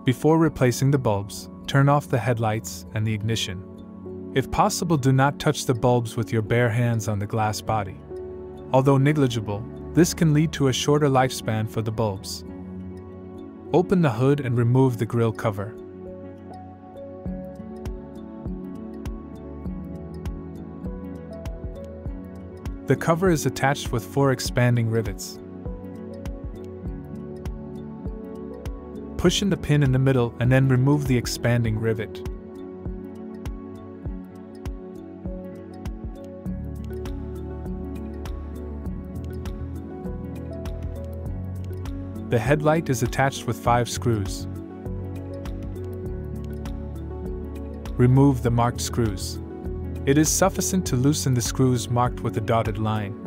Before replacing the bulbs, turn off the headlights and the ignition. If possible, do not touch the bulbs with your bare hands on the glass body. Although negligible, this can lead to a shorter lifespan for the bulbs. Open the hood and remove the grille cover. The cover is attached with 4 expanding rivets. Push in the pin in the middle and then remove the expanding rivet. The headlight is attached with 5 screws. Remove the marked screws. It is sufficient to loosen the screws marked with a dotted line.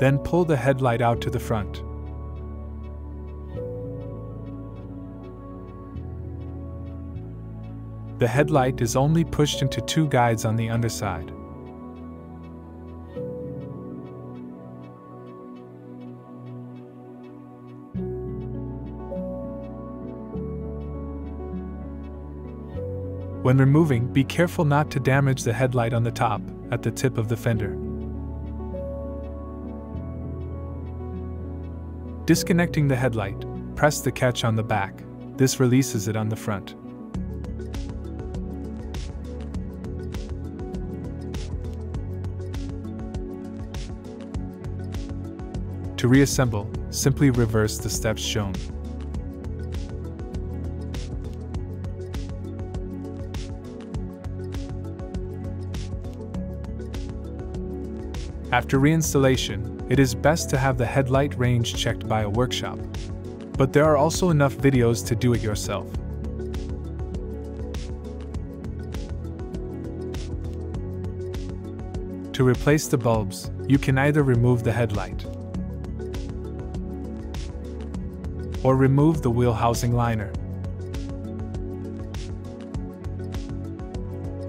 Then pull the headlight out to the front. The headlight is only pushed into 2 guides on the underside. When removing, be careful not to damage the headlight on the top, at the tip of the fender. Disconnecting the headlight, press the catch on the back. This releases it on the front. To reassemble, simply reverse the steps shown. After reinstallation, it is best to have the headlight range checked by a workshop. But there are also enough videos to do it yourself. To replace the bulbs, you can either remove the headlight or remove the wheel housing liner.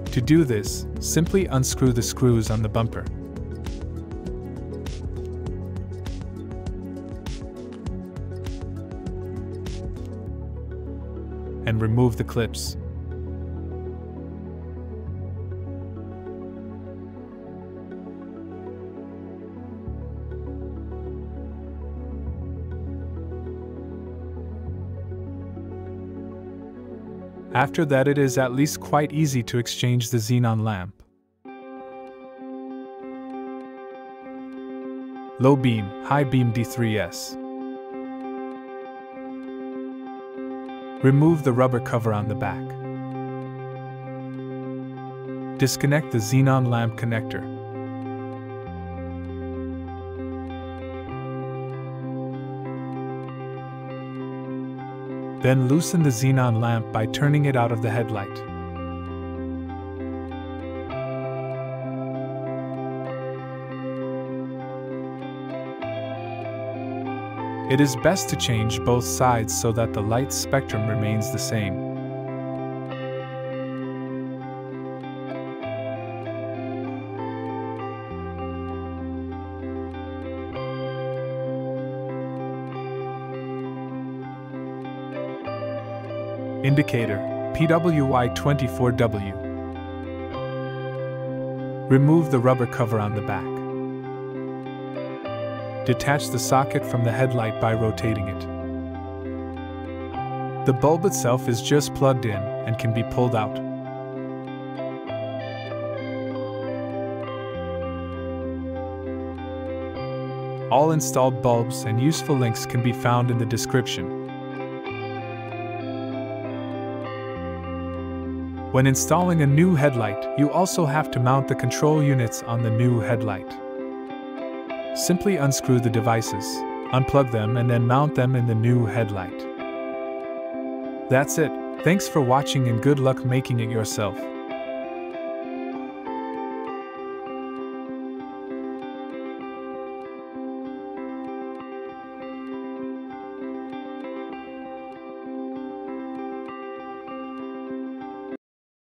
To do this, simply unscrew the screws on the bumper. And remove the clips. After that, it is at least quite easy to exchange the Xenon lamp. LowBeam, Highbeam D3S. Remove the rubber cover on the back. Disconnect the Xenon lamp connector. Then loosen the Xenon lamp by turning it out of the headlight. It is best to change both sides so that the light spectrum remains the same. Indicator, PWI24W. Remove the rubber cover on the back. Detach the socket from the headlight by rotating it. The bulb itself is just plugged in and can be pulled out. All installed bulbs and useful links can be found in the description. When installing a new headlight, you also have to mount the control units on the new headlight. Simply unscrew the devices, unplug them, and then mount them in the new headlight. That's it. Thanks for watching and good luck making it yourself.